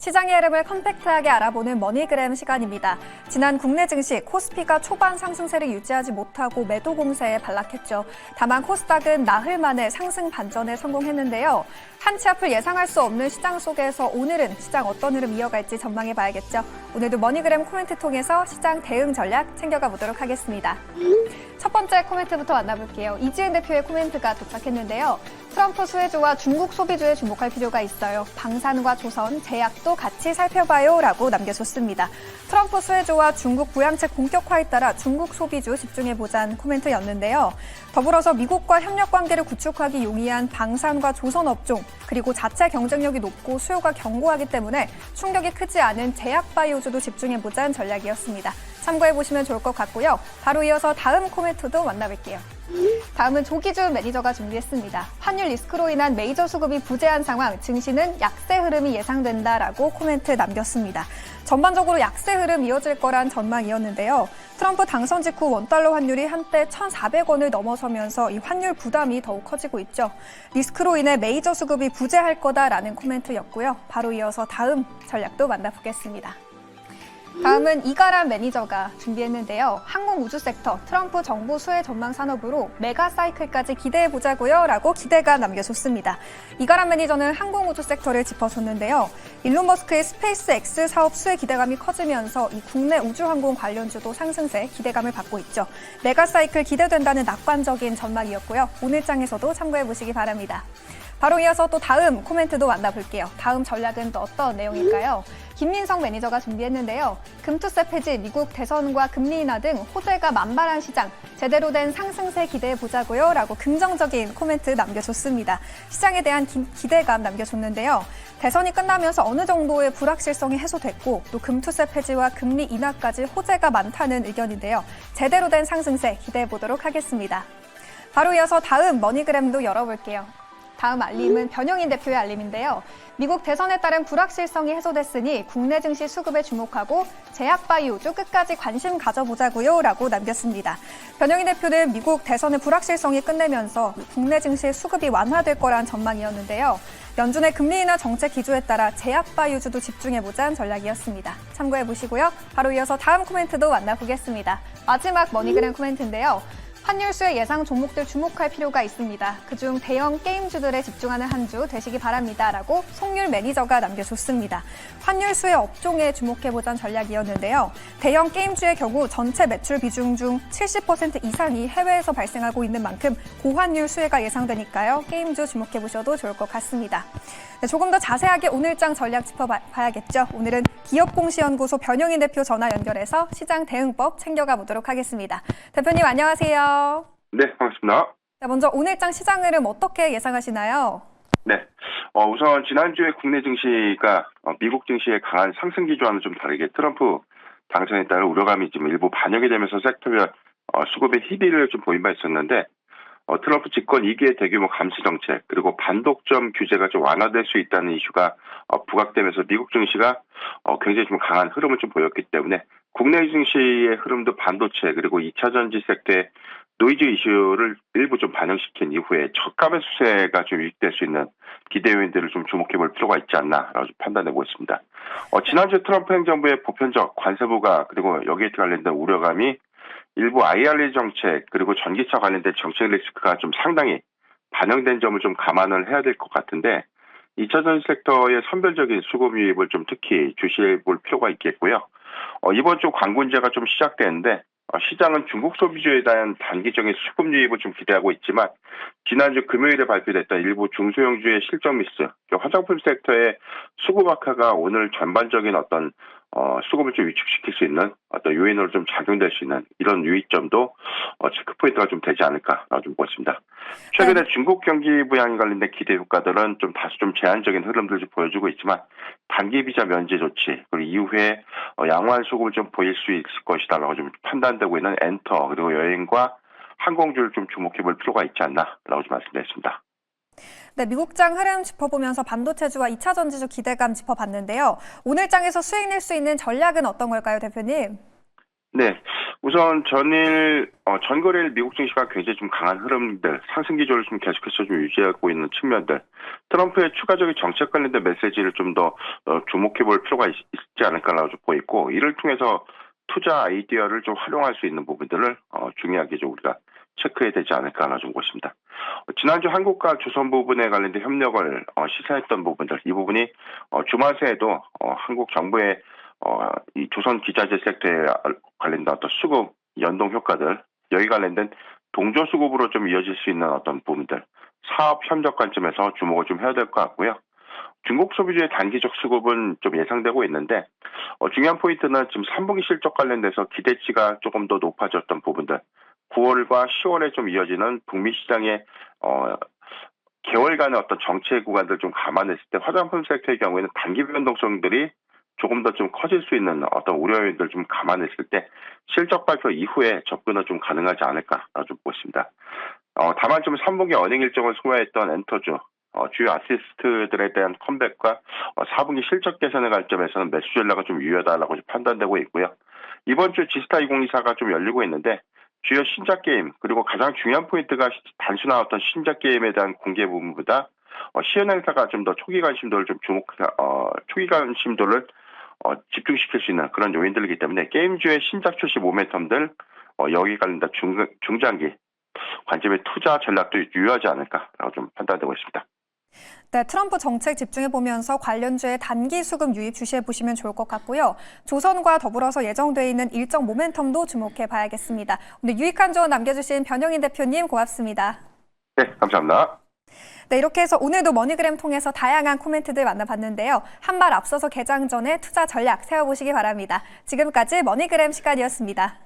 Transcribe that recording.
시장의 흐름을 컴팩트하게 알아보는 머니그램 시간입니다. 지난 국내 증시 코스피가 초반 상승세를 유지하지 못하고 매도 공세에 반락했죠. 다만 코스닥은 나흘 만에 상승 반전에 성공했는데요. 한치 앞을 예상할 수 없는 시장 속에서 오늘은 시장 어떤 흐름 이어갈지 전망해봐야겠죠. 오늘도 머니그램 코멘트 통해서 시장 대응 전략 챙겨가 보도록 하겠습니다. 첫 번째 코멘트부터 만나볼게요. 이지은 대표의 코멘트가 도착했는데요. 트럼프 수혜주와 중국 소비주에 주목할 필요가 있어요. 방산과 조선, 제약도 같이 살펴봐요 라고 남겨줬습니다. 트럼프 수혜주와 중국 부양책 본격화에 따라 중국 소비주 집중해보자는 코멘트였는데요. 더불어서 미국과 협력 관계를 구축하기 용이한 방산과 조선 업종, 그리고 자체 경쟁력이 높고 수요가 견고하기 때문에 충격이 크지 않은 제약 바이오주도 집중해보자는 전략이었습니다. 참고해보시면 좋을 것 같고요. 바로 이어서 다음 코멘트도 만나볼게요. 다음은 조기준 매니저가 준비했습니다. 환율 리스크로 인한 메이저 수급이 부재한 상황, 증시는 약세 흐름이 예상된다라고 코멘트 남겼습니다. 전반적으로 약세 흐름 이어질 거란 전망이었는데요. 트럼프 당선 직후 원달러 환율이 한때 1,400원을 넘어서면서 이 환율 부담이 더욱 커지고 있죠. 리스크로 인해 메이저 수급이 부재할 거다라는 코멘트였고요. 바로 이어서 다음 전략도 만나보겠습니다. 다음은 이가람 매니저가 준비했는데요. 항공우주 섹터, 트럼프 정부 수혜 전망 산업으로 메가 사이클까지 기대해보자고요 라고 기대감 남겨줬습니다. 이가람 매니저는 항공우주 섹터를 짚어줬는데요. 일론 머스크의 스페이스 X 사업 수혜 기대감이 커지면서 이 국내 우주항공 관련주도 상승세 기대감을 받고 있죠. 메가 사이클 기대된다는 낙관적인 전망이었고요. 오늘 장에서도 참고해보시기 바랍니다. 바로 이어서 또 다음 코멘트도 만나볼게요. 다음 전략은 또 어떤 내용일까요? 김민성 매니저가 준비했는데요. 금투세 폐지, 미국 대선과 금리 인하 등 호재가 만발한 시장, 제대로 된 상승세 기대해보자고요 라고 긍정적인 코멘트 남겨줬습니다. 시장에 대한 기대감 남겨줬는데요. 대선이 끝나면서 어느 정도의 불확실성이 해소됐고 또 금투세 폐지와 금리 인하까지 호재가 많다는 의견인데요. 제대로 된 상승세 기대해보도록 하겠습니다. 바로 이어서 다음 머니그램도 열어볼게요. 다음 알림은 변영인 대표의 알림인데요. 미국 대선에 따른 불확실성이 해소됐으니 국내 증시 수급에 주목하고 제약 바이오주 끝까지 관심 가져보자고요 라고 남겼습니다. 변영인 대표는 미국 대선의 불확실성이 끝내면서 국내 증시의 수급이 완화될 거란 전망이었는데요. 연준의 금리 인하 정책 기조에 따라 제약 바이오주도 집중해보자는 전략이었습니다. 참고해보시고요. 바로 이어서 다음 코멘트도 만나보겠습니다. 마지막 머니그램 코멘트인데요. 환율 수의 예상 종목들 주목할 필요가 있습니다. 그중 대형 게임주들에 집중하는 한 주 되시기 바랍니다. 라고 송율 매니저가 남겨줬습니다. 환율 수의 업종에 주목해보자는 전략이었는데요. 대형 게임주의 경우 전체 매출 비중 중 70% 이상이 해외에서 발생하고 있는 만큼 고환율 수혜가 예상되니까요. 게임주 주목해보셔도 좋을 것 같습니다. 네, 조금 더 자세하게 오늘장 전략 짚어봐야겠죠. 오늘은 기업공시연구소 변영인 대표 전화 연결해서 시장 대응법 챙겨가 보도록 하겠습니다. 대표님 안녕하세요. 네, 반갑습니다. 자, 먼저 오늘장 시장 흐름 어떻게 예상하시나요? 네, 우선 지난주에 국내 증시가 미국 증시의 강한 상승 기조와는 좀 다르게 트럼프 당선에 따른 우려감이 지금 일부 반영이 되면서 섹터별 수급의 희비를 좀 보인 바 있었는데 트럼프 집권 2기의 대규모 감시 정책 그리고 반독점 규제가 좀 완화될 수 있다는 이슈가 부각되면서 미국 증시가 굉장히 좀 강한 흐름을 좀 보였기 때문에 국내 증시의 흐름도 반도체 그리고 2차 전지 섹터의 노이즈 이슈를 일부 좀 반영시킨 이후에 저가 매수세가 좀 유입될 수 있는 기대 요인들을 좀 주목해 볼 필요가 있지 않나라고 판단해 보겠습니다. 지난주 트럼프 행정부의 보편적 관세 부과 그리고 여기에 관련된 우려감이 일부 IRA 정책 그리고 전기차 관련된 정책 리스크가 좀 상당히 반영된 점을 좀 감안을 해야 될 것 같은데 2차 전지 섹터의 선별적인 수급 유입을 좀 특히 주시해 볼 필요가 있겠고요. 이번 주 관군제가 좀 시작되는데 시장은 중국 소비주에 대한 단기적인 수급 유입을 좀 기대하고 있지만 지난주 금요일에 발표됐던 일부 중소형주의 실적 미스, 화장품 섹터의 수급 악화가 오늘 전반적인 어떤 수급을 좀 위축시킬 수 있는 어떤 요인으로 좀 작용될 수 있는 이런 유의점도 체크 포인트가 좀 되지 않을까라고 좀 보겠습니다. 최근에 중국 경기 부양에 관련된 기대 효과들은 좀 다소 좀 제한적인 흐름들을 좀 보여주고 있지만 단기 비자 면제 조치 그리고 이후에 양호한 수급을 좀 보일 수 있을 것이다라고 좀 판단되고 있는 엔터 그리고 여행과 항공주를 좀 주목해 볼 필요가 있지 않나라고 좀 말씀드렸습니다. 네, 미국장 흐름 짚어보면서 반도체주와 2차 전지주 기대감 짚어봤는데요. 오늘 장에서 수익 낼 수 있는 전략은 어떤 걸까요, 대표님? 네, 우선 전거래일 미국 증시가 굉장히 좀 강한 흐름들, 상승 기조를 좀 계속해서 좀 유지하고 있는 측면들, 트럼프의 추가적인 정책 관련된 메시지를 좀 더 주목해 볼 필요가 있지 않을까라고 좀 보이고, 이를 통해서 투자 아이디어를 좀 활용할 수 있는 부분들을 중요하게 좀 우리가 체크해야 되지 않을까라고 좀 보십니다. 지난주 한국과 조선 부분에 관련된 협력을 시사했던 부분들, 이 부분이 주말 새에도 한국 정부의 이 조선 기자재 섹터에 관련된 어떤 수급 연동 효과들, 여기 관련된 동조 수급으로 좀 이어질 수 있는 어떤 부분들, 사업 협력 관점에서 주목을 좀 해야 될 것 같고요. 중국 소비주의 단기적 수급은 좀 예상되고 있는데, 중요한 포인트는 지금 3분기 실적 관련돼서 기대치가 조금 더 높아졌던 부분들, 9월과 10월에 좀 이어지는 북미 시장의 개월간의 어떤 정체 구간들 좀 감안했을 때 화장품 섹터의 경우에는 단기 변동성들이 조금 더 좀 커질 수 있는 어떤 우려 요인들 좀 감안했을 때 실적 발표 이후에 접근은 좀 가능하지 않을까라고 좀 보십니다. 다만 좀 3분기 어닝 일정을 소화했던 엔터주, 주요 아티스트들에 대한 컴백과 4분기 실적 개선의 관점에서는 매수 전략은 좀 유효하다라고 판단되고 있고요. 이번 주 지스타 2024가 좀 열리고 있는데 주요 신작 게임 그리고 가장 중요한 포인트가 단순한 어떤 신작 게임에 대한 공개 부분보다 시연 행사가 좀 더 초기 관심도를 집중시킬 수 있는 그런 요인들이기 때문에 게임주의 신작 출시 모멘텀들 여기 관련된 중장기 관점의 투자 전략도 유효하지 않을까라고 좀 판단되고 있습니다. 네, 트럼프 정책 집중해 보면서 관련주의 단기 수급 유입 주시해 보시면 좋을 것 같고요. 조선과 더불어서 예정돼 있는 일정 모멘텀도 주목해 봐야겠습니다. 오늘 유익한 조언 남겨주신 변영인 대표님 고맙습니다. 네, 감사합니다. 네, 이렇게 해서 오늘도 머니그램 통해서 다양한 코멘트들 만나봤는데요. 한 발 앞서서 개장 전에 투자 전략 세워보시기 바랍니다. 지금까지 머니그램 시간이었습니다.